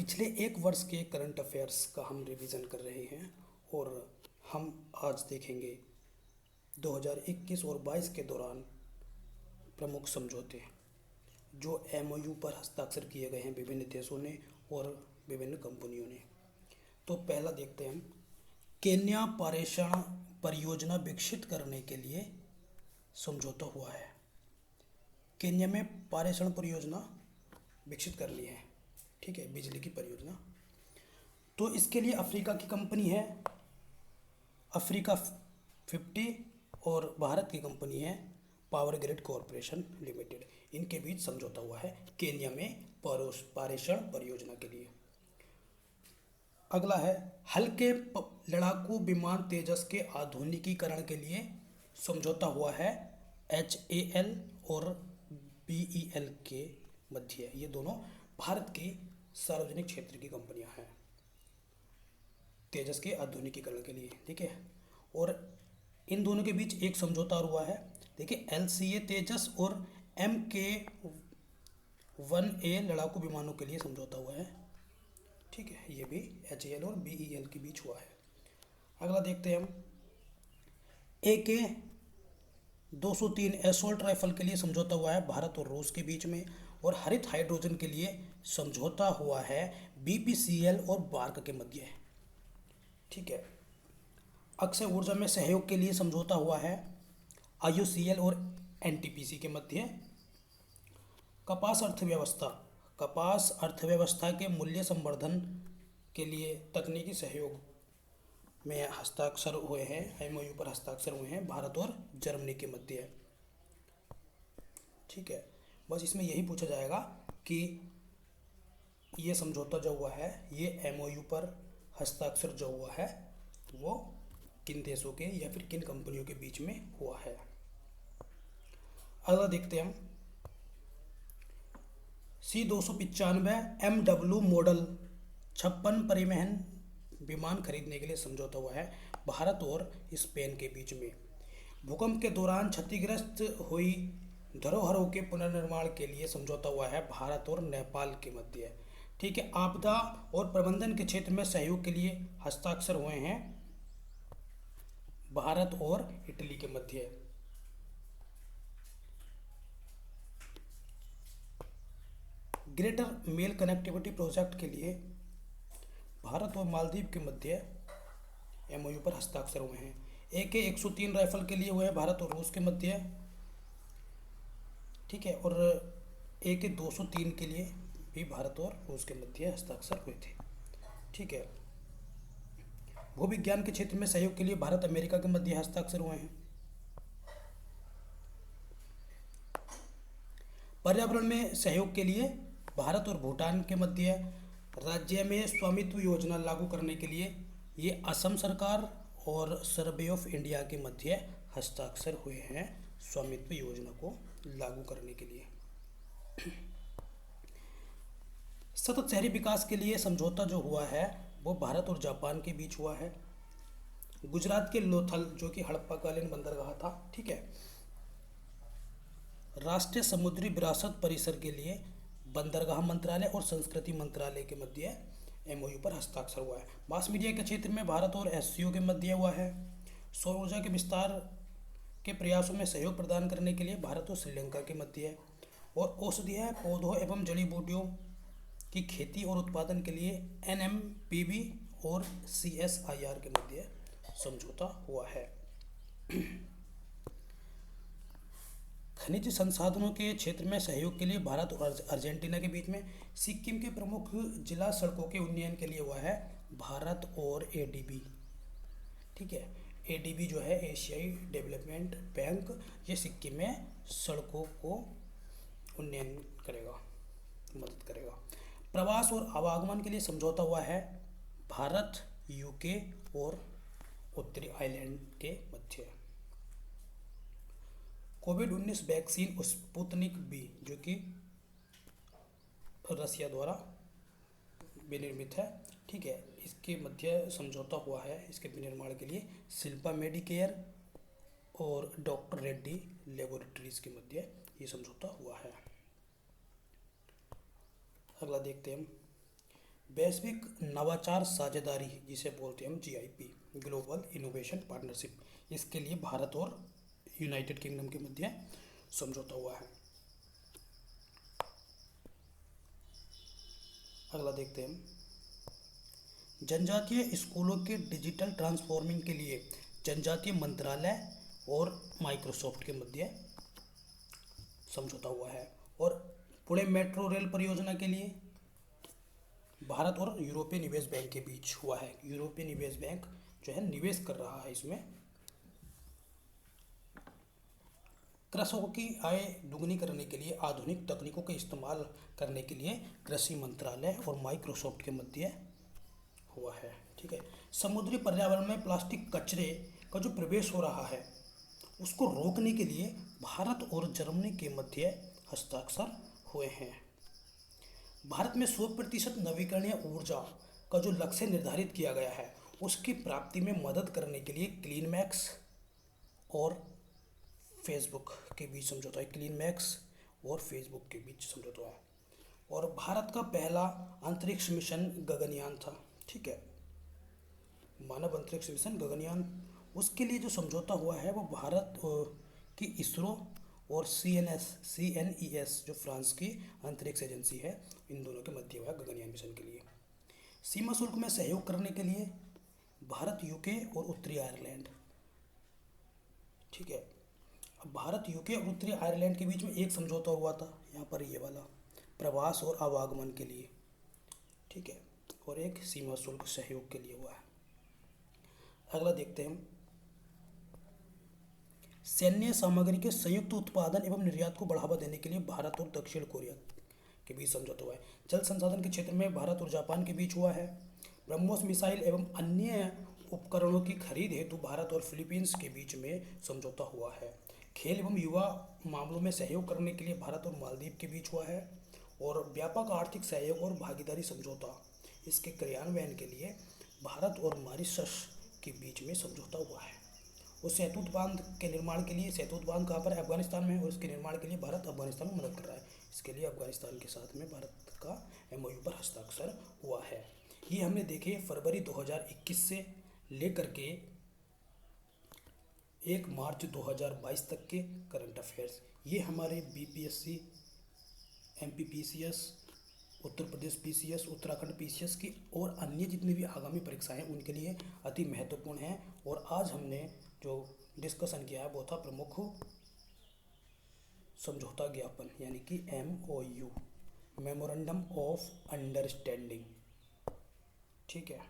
पिछले एक वर्ष के करंट अफेयर्स का हम रिवीजन कर रहे हैं और हम आज देखेंगे 2021 और 22 के दौरान प्रमुख समझौते जो एमओयू पर हस्ताक्षर किए गए हैं विभिन्न देशों ने और विभिन्न कंपनियों ने। तो पहला देखते हैं हम, केन्या पारेषण परियोजना विकसित करने के लिए समझौता हुआ है। केन्या में पारेषण परियोजना विकसित करनी है, ठीक है, बिजली की परियोजना। तो इसके लिए अफ्रीका की कंपनी है अफ्रीका 50 और भारत की कंपनी है पावर ग्रिड कॉरपोरेशन लिमिटेड। इनके बीच समझौता हुआ है केन्या में पारेषण परियोजना के लिए। अगला है, हल्के लड़ाकू विमान तेजस के आधुनिकीकरण के लिए समझौता हुआ है HAL और BEL के मध्य। ये दोनों भारत की सार्वजनिक क्षेत्र की कंपनियां हैं तेजस के आधुनिकीकरण के लिए, ठीक है। और इन दोनों के बीच एक समझौता और हुआ है, देखिए LCA तेजस और MK-1A लड़ाकू विमानों के लिए समझौता हुआ है, ठीक है। ये भी HAL और BEL के बीच हुआ है। अगला देखते हैं हम, AK-203 एसोल्ट राइफल के लिए समझौता हुआ है भारत और रूस के बीच में। और हरित हाइड्रोजन के लिए समझौता हुआ है BPCL और बार्क के मध्य, ठीक है। अक्षय ऊर्जा में सहयोग के लिए समझौता हुआ है IOCL और NTPC के मध्य। कपास अर्थव्यवस्था के मूल्य संवर्धन के लिए तकनीकी सहयोग में हस्ताक्षर हुए हैं, MOU पर हस्ताक्षर हुए हैं भारत और जर्मनी के मध्य, ठीक है। बस इसमें यही पूछा जाएगा कि ये समझौता जो हुआ है, ये MOU पर हस्ताक्षर जो हुआ है वो किन देशों के या फिर किन कंपनियों के बीच में हुआ है। अगला देखते हैं हम, C-295 MW मॉडल 56 परिवहन विमान खरीदने के लिए समझौता हुआ है भारत और स्पेन के बीच में। भूकंप के दौरान क्षतिग्रस्त हुई धरोहरों के पुनर्निर्माण के लिए समझौता हुआ है भारत और नेपाल के मध्य, ठीक है। आपदा और प्रबंधन के क्षेत्र में सहयोग के लिए हस्ताक्षर हुए हैं भारत और इटली के मध्य। ग्रेटर मेल कनेक्टिविटी प्रोजेक्ट के लिए भारत और मालदीव के मध्य MOU पर हस्ताक्षर हुए हैं। AK-103 राइफल के लिए हुए हैं भारत और रूस के मध्य, ठीक है। और AK-203 के लिए भी भारत और रूस के मध्य हस्ताक्षर हुए थे, ठीक है। भूविज्ञान के क्षेत्र में सहयोग के लिए भारत अमेरिका के मध्य हस्ताक्षर हुए हैं। पर्यावरण में सहयोग के लिए भारत और भूटान के मध्य राज्य में स्वामित्व योजना लागू करने के लिए ये असम सरकार और सर्वे ऑफ इंडिया के मध्य हस्ताक्षर हुए हैं स्वामित्व योजना को लागू करने के लिए। सतत शहरी विकास के लिए समझौता जो हुआ है वो भारत और जापान के बीच हुआ है। गुजरात के लोथल जो कि हड़प्पाकालीन बंदरगाह था, ठीक है। राष्ट्रीय समुद्री विरासत परिसर के लिए बंदरगाह मंत्रालय और संस्कृति मंत्रालय के मध्य MOU पर हस्ताक्षर हुआ है। मास मीडिया के क्षेत्र में भारत और SCO के मध्य हुआ है। सौर ऊर्जा के विस्तार के प्रयासों में सहयोग प्रदान करने के लिए भारत और श्रीलंका के मध्य है। और औषधीय पौधों एवं जड़ी बूटियों की खेती और उत्पादन के लिए NMPB और CSIR के मध्य समझौता हुआ है। खनिज संसाधनों के क्षेत्र में सहयोग के लिए भारत और अर्जेंटीना के बीच में। सिक्किम के प्रमुख जिला सड़कों के उन्नयन के लिए हुआ है भारत और ADB, ठीक है। ADB जो है एशियाई डेवलपमेंट बैंक, ये सिक्किम में सड़कों को उन्नयन करेगा, मदद करेगा। प्रवास और आवागमन के लिए समझौता हुआ है भारत, UK और उत्तरी आयरलैंड के मध्य। कोविड-19 वैक्सीन स्पुतनिक V जो कि रसिया द्वारा विनिर्मित है, ठीक है, इसके मध्य समझौता हुआ है। इसके विनिर्माण के लिए शिल्पा मेडिकेयर और डॉक्टर रेड्डी लेबोरेटरीज के मध्य ये समझौता हुआ है। अगला देखते हैं हम, वैश्विक नवाचार साझेदारी जिसे बोलते हैं हम GIP, ग्लोबल इनोवेशन पार्टनरशिप, इसके लिए भारत और यूनाइटेड किंगडम के मध्य समझौता हुआ है। अगला देखते हैं हम, जनजातीय स्कूलों के डिजिटल ट्रांसफॉर्मिंग के लिए जनजातीय मंत्रालय और माइक्रोसॉफ्ट के मध्य समझौता हुआ है। और पुणे मेट्रो रेल परियोजना के लिए भारत और यूरोपीय निवेश बैंक के बीच हुआ है। यूरोपीय निवेश बैंक जो है निवेश कर रहा है इसमें। कृषकों की आय दुगनी करने के लिए आधुनिक तकनीकों का इस्तेमाल करने के लिए कृषि मंत्रालय और माइक्रोसॉफ्ट के मध्य हुआ है। ठीक है। समुद्री पर्यावरण में प्लास्टिक कचरे का जो प्रवेश हो रहा है उसको रोकने के लिए भारत और जर्मनी के मध्य हस्ताक्षर हुए हैं। भारत में 100% नवीकरणीय ऊर्जा का जो लक्ष्य निर्धारित किया गया है उसकी प्राप्ति में मदद करने के लिए क्लीनमैक्स और फेसबुक के बीच समझौता है। क्लीनमैक्स और फेसबुक के बीच समझौता है। और भारत का पहला अंतरिक्ष मिशन गगनयान था। ठीक है, मानव अंतरिक्ष मिशन गगनयान, उसके लिए जो समझौता हुआ है वो भारत की इसरो और CNES जो फ्रांस की अंतरिक्ष एजेंसी है, इन दोनों के मध्य हुआ गगनयान मिशन के लिए। सीमा शुल्क में सहयोग करने के लिए भारत, यूके और उत्तरी आयरलैंड। ठीक है, अब भारत, यूके और उत्तरी आयरलैंड के बीच में एक समझौता हुआ था यहाँ पर, ये वाला प्रवास और आवागमन के लिए। ठीक है, और एक सीमा शुल्क सहयोग के लिए हुआ है। अगला देखते हैं हम, सैन्य सामग्री के संयुक्त उत्पादन एवं निर्यात को बढ़ावा देने के लिए भारत और दक्षिण कोरिया के बीच समझौता हुआ है। जल संसाधन के क्षेत्र में भारत और जापान के बीच हुआ है। ब्रह्मोस मिसाइल एवं अन्य उपकरणों की खरीद हेतु भारत और फिलीपींस के बीच में समझौता हुआ है। खेल एवं युवा मामलों में सहयोग करने के लिए भारत और मालदीव के बीच हुआ है। और व्यापक आर्थिक सहयोग और भागीदारी समझौता, इसके क्रियान्वयन के लिए भारत और मॉरिशस के बीच में समझौता हुआ है। और सेतुत बांध के निर्माण के लिए, सेतुत बांध कहाँ पर है? अफगानिस्तान में, और इसके निर्माण के लिए भारत अफगानिस्तान में मदद कर रहा है। इसके लिए अफगानिस्तान के साथ में भारत का MOU पर हस्ताक्षर हुआ है। ये हमने देखे फरवरी 2021 से लेकर के 1 मार्च 2022 तक के करंट अफेयर्स। ये हमारे BPSC, MP PCS, Uttar Pradesh PCS, Uttarakhand PCS की और अन्य जितनी भी आगामी परीक्षाएं हैं उनके लिए अति महत्वपूर्ण है। और आज हमने जो डिस्कशन किया है वो था प्रमुख समझौता ज्ञापन, यानी कि MOU, मेमोरेंडम ऑफ अंडरस्टैंडिंग। ठीक है।